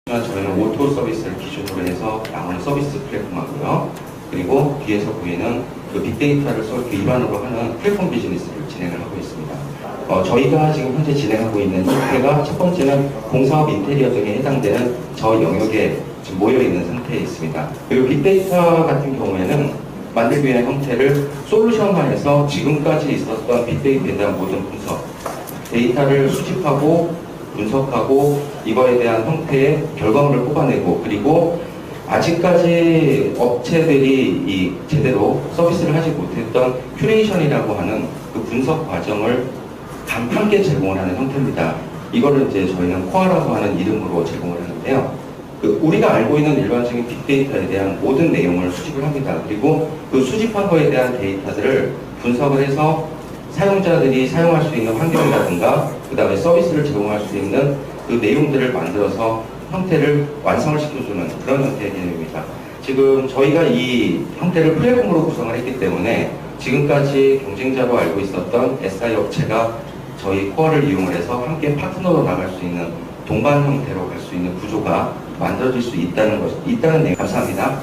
저희는 오토 서비스를 기준으로 해서 나오는 서비스 플랫폼하고요. 그리고 뒤에서 보이는 그 빅데이터를 기반으로 하는 플랫폼 비즈니스를 진행을 하고 있습니다. 저희가 지금 현재 진행하고 있는 형태가 첫 번째는 공사업 인테리어 등에 해당되는 저 영역에 지금 모여있는 상태에 있습니다. 그리고 빅데이터 같은 경우에는 만들기 위한 형태를 솔루션화해서 지금까지 있었던 빅데이터에 대한 모든 분석, 데이터를 수집하고 분석하고 이거에 대한 형태의 결과물을 뽑아내고, 그리고 아직까지 업체들이 제대로 서비스를 하지 못했던 큐레이션이라고 하는 그 분석 과정을 함께 제공을 하는 형태입니다. 이거를 이제 저희는 코아라고 하는 이름으로 제공을 하는데요. 우리가 알고 있는 일반적인 빅데이터에 대한 모든 내용을 수집을 합니다. 그리고 그 수집한 거에 대한 데이터들을 분석을 해서 사용자들이 사용할 수 있는 환경이라든가 그 다음에 서비스를 제공할 수 있는 그 내용들을 만들어서 형태를 완성을 시켜주는 그런 형태의 개념입니다. 지금 저희가 이 형태를 플랫폼으로 구성을 했기 때문에 지금까지 경쟁자로 알고 있었던 SI 업체가 저희 코어를 이용을 해서 함께 파트너로 나갈 수 있는 동반 형태로 갈 수 있는 구조가 만들어질 수 있다는 내용. 감사합니다.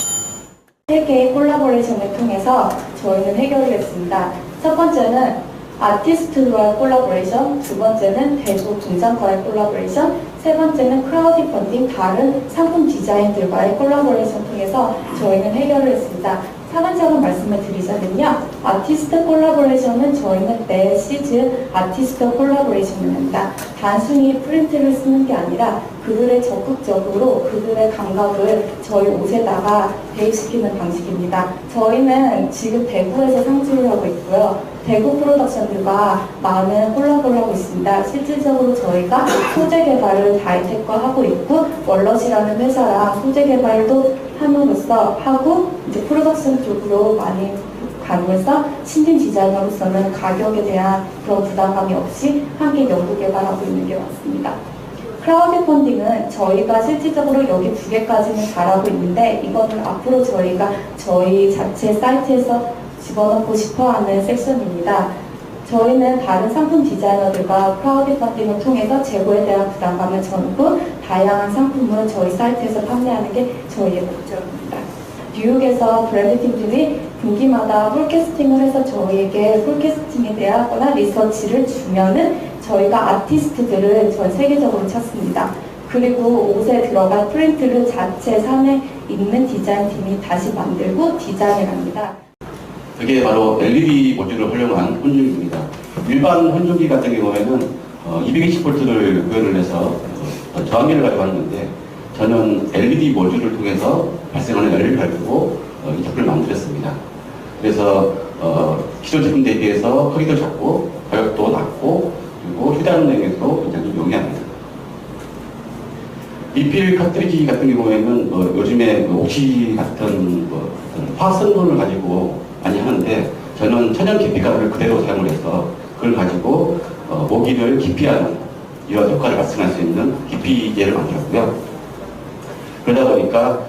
세 개의 콜라보레이션을 통해서 저희는 해결을 했습니다. 첫 번째는 아티스트와의 콜라보레이션, 두 번째는 대구 공장과의 콜라보레이션, 세 번째는 크라우드 펀딩 다른 상품 디자인들과의 콜라보레이션 통해서 저희는 해결을 했습니다. 차근차근 말씀을 드리자면요. 아티스트 콜라보레이션은 저희는 매 시즌 아티스트 콜라보레이션을 합니다. 단순히 프린트를 쓰는 게 아니라 그들의 적극적으로 그들의 감각을 저희 옷에다가 대입시키는 방식입니다. 저희는 지금 대구에서 상주를 하고 있고요. 대구 프로덕션들과 많은 콜라보를 하고 있습니다. 실질적으로 저희가 소재 개발을 다이텍과 하고 있고 월럿이라는 회사랑 소재 개발도 함으로써 하고 이제 프로덕션 쪽으로 많이 가면서 신진 디자이너로서는 가격에 대한 그런 부담감이 없이 함께 연구 개발하고 있는 게 맞습니다. 크라우드 펀딩은 저희가 실질적으로 여기 두 개까지는 잘하고 있는데 이거는 앞으로 저희가 저희 자체 사이트에서 집어넣고 싶어하는 섹션입니다. 저희는 다른 상품 디자이너들과 크라우드 펀딩을 통해서 재고에 대한 부담감을 전고 다양한 상품을 저희 사이트에서 판매하는 게 저희의 목적입니다. 뉴욕에서 브랜드 팀들이 분기마다 폴캐스팅을 해서 저희에게 폴캐스팅에 대하거나 리서치를 주면은 저희가 아티스트들을 전 세계적으로 찾습니다. 그리고 옷에 들어간 프린트를 자체 산에 있는 디자인 팀이 다시 만들고 디자인을 합니다. 이게 바로 LED 모듈을 활용한 혼종기입니다. 일반 혼종기 같은 경우에는 220V를 구현을 해서 저항기를 가져가는데 저는 LED 모듈을 통해서 발생하는 열을 가지고 이 제품을 만들었습니다. 그래서 기존 제품 대비해서 크기도 작고 가격도 낮고 그리고 휴대하는 내용에도 굉장히 용이합니다. 리필 카트리지 같은 경우에는 요즘에 옥시 같은 화학 성분을 가지고 많이 하는데 저는 천연 계피가루를 그대로 사용을 해서 그걸 가지고 모기를 기피하는 이런 효과를 발생할 수 있는 기피제를 만들었고요. 그러다 보니까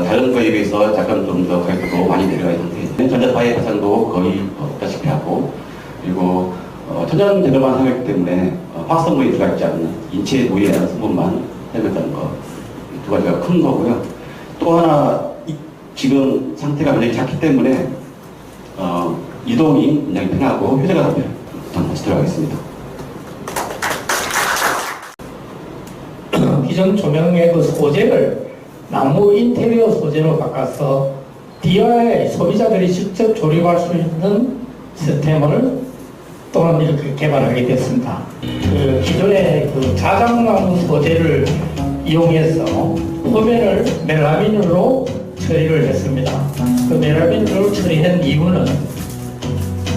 다른 거에 비해서 약간 좀 더 가격도 많이 내려간 상태입니다. 전자파의 파산도 거의 없다시피 하고 그리고 천연 재료만 사용했기 때문에 화학성분이 들어가 있지 않는 인체에 무해한 성분만 사용했다는 거 두 가지가 큰 거고요. 또 하나 지금 상태가 굉장히 작기 때문에 이동이 굉장히 편하고 휴대가 답변 다시 들어가겠습니다. 기존 조명의 그 소재를 나무 인테리어 소재로 바꿔서 DIY 소비자들이 직접 조립할 수 있는 시스템을 또는 이렇게 개발하게 됐습니다. 그 기존의 그 자작나무 소재를 이용해서 표면을 멜라민으로 처리를 했습니다. 그 멜라민으로 처리한 이유는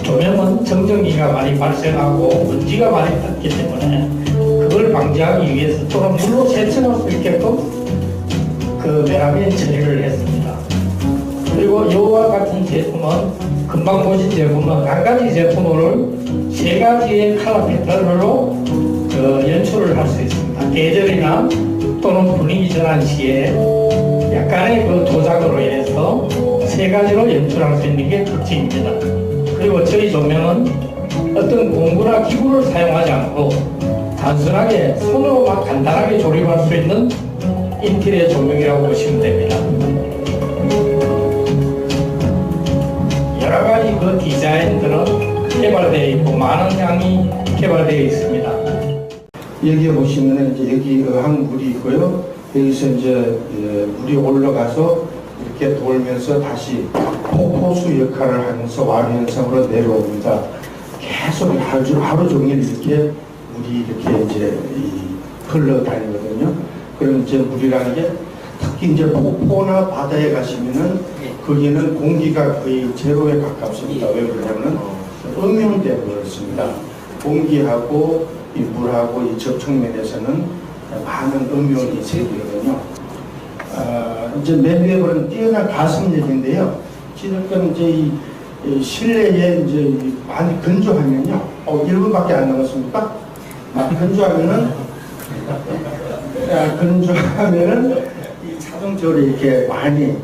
조명은 정전기가 많이 발생하고 먼지가 많이 닿기 때문에 그걸 방지하기 위해서 또는 물로 세척할 수 있게끔 그 멜라민 처리를 했습니다. 그리고 이와 같은 제품은 금방 보신 제품은 한 가지 제품을 세 가지의 컬러 패턴으로 연출을 할 수 있습니다. 계절이나 또는 분위기 전환 시에 약간의 그 조작으로 인해서 세 가지로 연출할 수 있는 게 특징입니다. 그리고 저희 조명은 어떤 공구나 기구를 사용하지 않고 단순하게 손으로만 간단하게 조립할 수 있는 인테리어 조명이라고 보시면 됩니다. 여러 가지 그 디자인들은 개발되어 있고 많은 양이 개발되어 있습니다. 여기 보시면 이제 여기 어항물이 있고요. 여기서 이제 물이 올라가서 이렇게 돌면서 다시 폭포수 역할을 하면서 와류 현상으로 내려옵니다. 계속 하루 종일 이렇게 물이 이렇게 이제 흘러다니거든요. 그럼 이제 물이라는 게 특히 이제 폭포나 바다에 가시면은 거기는 공기가 거의 제로에 가깝습니다. 왜 그러냐면은 음용 때문에 그렇습니다. 공기하고 이 물하고 이 접촉면에서는 많은 음용이 생기거든요. 이제 맨 위에 보는 뛰어난 가슴력인데요. 지금 이제 이 실내에 이제 많이 건조하면요. 1분밖에 안 남았습니까? 건조하면은 이 자동적으로 이렇게 많이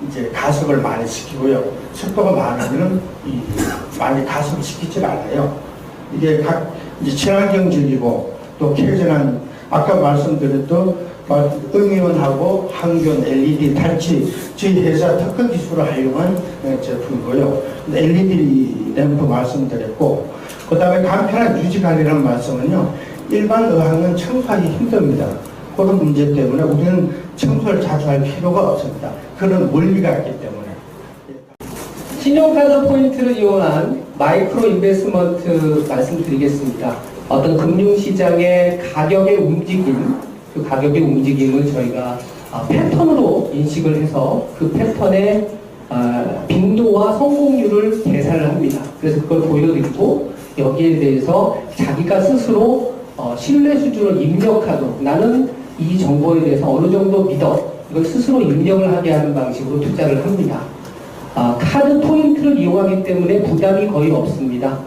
이제 가습을 많이 시키고요. 습도가 많으면은 많이 가습을 시키질 않아요. 이게 각 이제 친환경적이고 또 캐전한 아까 말씀드렸던 음이온하고 항균, LED, 탈취 저희 회사 특허 기술을 활용한 제품이고요. LED 램프 말씀드렸고 그 다음에 간편한 유지 관리라는 말씀은요. 일반 어항은 청소하기 힘듭니다. 그런 문제 때문에 우리는 청소를 자주 할 필요가 없습니다. 그런 원리가 있기 때문에. 신용카드 포인트를 이용한 마이크로 인베스트먼트 말씀드리겠습니다. 어떤 금융시장의 가격의 움직임, 그 가격의 움직임을 저희가 패턴으로 인식을 해서 그 패턴의 빈도와 성공률을 계산을 합니다. 그래서 그걸 보여드리고 여기에 대해서 자기가 스스로 신뢰 수준을 입력하도록 나는 이 정보에 대해서 어느 정도 믿어 이걸 스스로 입력을 하게 하는 방식으로 투자를 합니다. 카드 포인트를 이용하기 때문에 부담이 거의 없습니다.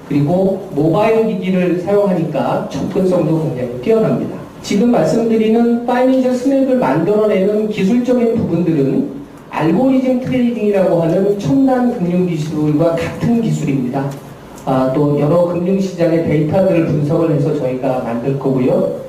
그리고 모바일 기기를 사용하니까 접근성도 굉장히 뛰어납니다. 지금 말씀드리는 파이낸셜 스냅을 만들어내는 기술적인 부분들은 알고리즘 트레이딩이라고 하는 첨단 금융기술과 같은 기술입니다. 또 여러 금융시장의 데이터들을 분석을 해서 저희가 만들 거고요.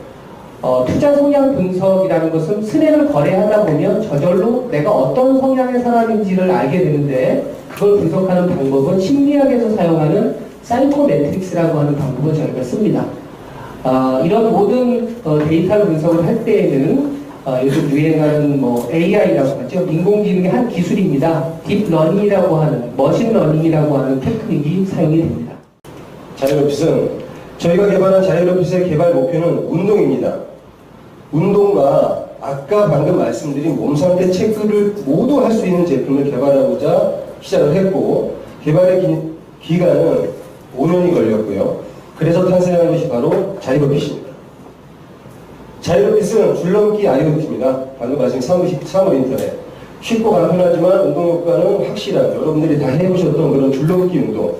투자 성향 분석이라는 것은 스냅을 거래하다 보면 저절로 내가 어떤 성향의 사람인지를 알게 되는데 그걸 분석하는 방법은 심리학에서 사용하는 사이코메트릭스라고 하는 방법을 저희가 씁니다. 이런 모든 데이터를 분석을 할 때에는 요즘 유행하는 AI라고 하죠. 인공지능의 한 기술입니다. 딥러닝이라고 하는, 머신러닝이라고 하는 테크닉이 사용이 됩니다. 자이로핏은 저희가 개발한 자이로핏의 개발 목표는 운동입니다. 운동과 아까 방금 말씀드린 몸상태 체크를 모두 할 수 있는 제품을 개발하고자 시작을 했고 개발의 기간은 5년이 걸렸고요. 그래서 탄생한 것이 바로 자이로핏입니다. 자이로핏은 줄넘기 IoT입니다. 방금 말씀드린 사물 인터넷. 쉽고 간편하지만 운동 효과는 확실한 여러분들이 다 해보셨던 그런 줄넘기 운동.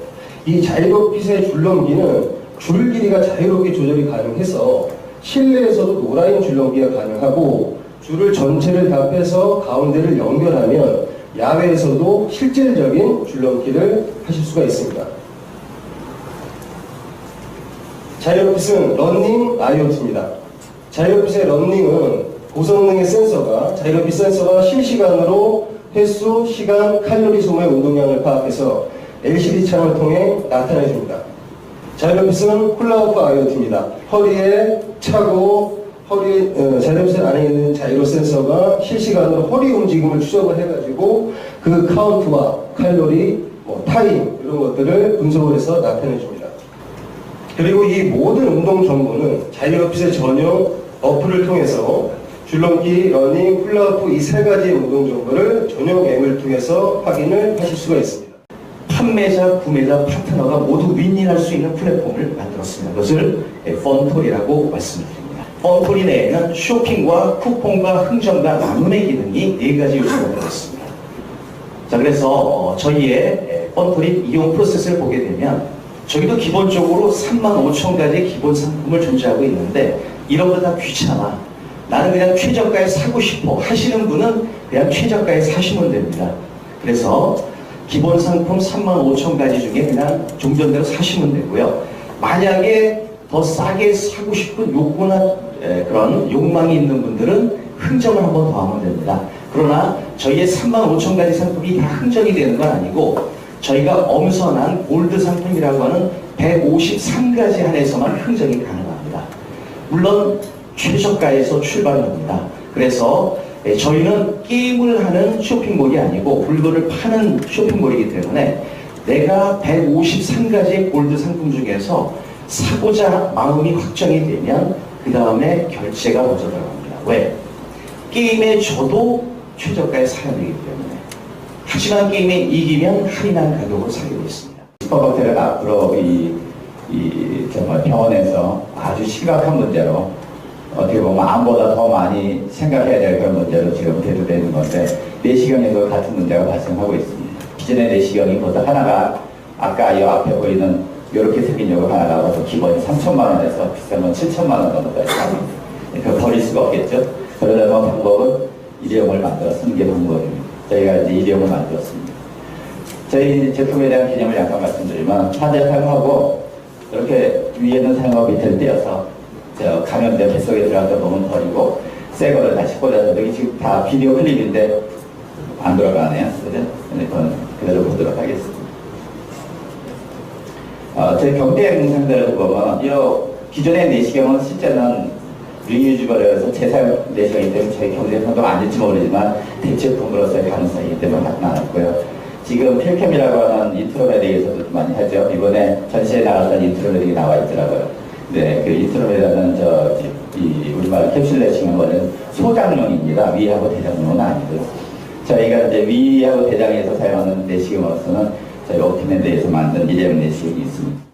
이 자이로핏의 줄넘기는 줄 길이가 자유롭게 조절이 가능해서 실내에서도 노라인 줄넘기가 가능하고 줄을 전체를 다 빼서 가운데를 연결하면 야외에서도 실질적인 줄넘기를 하실 수가 있습니다. 자이로핏은 러닝 IoT입니다. 자이로핏의 러닝은 고성능의 센서가 자이로핏 센서가 실시간으로 횟수, 시간, 칼로리 소모의 운동량을 파악해서 LCD 창을 통해 나타내줍니다. 자이로핏은 훌라후프 IoT입니다. 허리에 차고 자이로핏 안에 있는 자이로 센서가 실시간으로 허리 움직임을 추적을 해가지고 그 카운트와 칼로리, 타임 이런 것들을 분석을 해서 나타내줍니다. 그리고 이 모든 운동 정보는 자이로핏의 전용 어플을 통해서 줄넘기, 러닝, 훌라후프 이 세 가지의 운동 정보를 전용 앱을 통해서 확인을 하실 수가 있습니다. 판매자, 구매자, 파트너가 모두 윈윈할 수 있는 플랫폼을 만들었습니다. 그것을 펀토리라고 말씀드립니다. 펀토리 내에는 쇼핑과 쿠폰과 흥정과 나눔의 기능이 4가지 요소가 들어있습니다. 자, 그래서 저희의 펀토리 이용 프로세스를 보게 되면 저희도 기본적으로 35,000가지 기본 상품을 존재하고 있는데 이런 거 다 귀찮아. 나는 그냥 최저가에 사고 싶어 하시는 분은 그냥 최저가에 사시면 됩니다. 그래서 기본 상품 35,000가지 중에 그냥 종전대로 사시면 되고요. 만약에 더 싸게 사고 싶은 욕구나 그런 욕망이 있는 분들은 흥정을 한 번 더 하면 됩니다. 그러나 저희의 35,000가지 상품이 다 흥정이 되는 건 아니고 저희가 엄선한 골드 상품이라고 하는 153가지 한에서만 흥정이 가능합니다. 물론 최저가에서 출발합니다. 그래서 저희는 게임을 하는 쇼핑몰이 아니고 물건을 파는 쇼핑몰이기 때문에 내가 153가지의 골드 상품 중에서 사고자 마음이 확정이 되면 그 다음에 결제가 먼저 들어갑니다. 왜? 게임에 져도 최저가에 사야 되기 때문에. 하지만 게임에 이기면 할인한 가격으로 사게 되어 있습니다. 슈퍼박테리는 앞으로 정말 병원에서 아주 심각한 문제로 어떻게 보면 암보다 더 많이 생각해야 될 그런 문제로 지금 대두되는 건데 내시경에도 같은 문제가 발생하고 있습니다. 기존의 내시경이 보다 하나가 아까 이 앞에 보이는 이렇게 생긴 요거 하나가 기본이 3천만 원에서 비싼 건 7천만 원 정도까지 합니다. 그거 버릴 수가 없겠죠. 그러려면 방법은 일회용을 만들어 쓰는 게 방법입니다. 저희가 이제 일회용을 만들었습니다. 저희 제품에 대한 개념을 약간 말씀드리면 환자 사용하고 이렇게 위에는 사용하고 밑에는 떼어서 감염된 뱃속에 들어가서 몸은 버리고 새 거를 다시 꽂아서 여기 지금 다 비디오 클립인데 안 돌아가네요. 그죠? 그건 그대로 보도록 하겠습니다. 저희 경쟁 상대를 보면 이 기존의 내시경은 실제는 리유즈버려서 재사용 내시경이기 때문에 저희 경쟁성도 아닐지 모르지만 대체품으로서의 가능성이기 때문에 나왔고요. 지금 필캠이라고 하는 인트로메딕에서도 많이 하죠. 이번에 전시에 나갔던 인트로메딕이 나와 있더라고요. 네, 그 인트로메딕은 우리말 캡슐 내시경은 원래는 소장용입니다. 위하고 대장용은 아니고요. 저희가 이제 위하고 대장에서 사용하는 내시경으로서는 저희 옵티맨드에서 만든 일회용 내시경이 있습니다.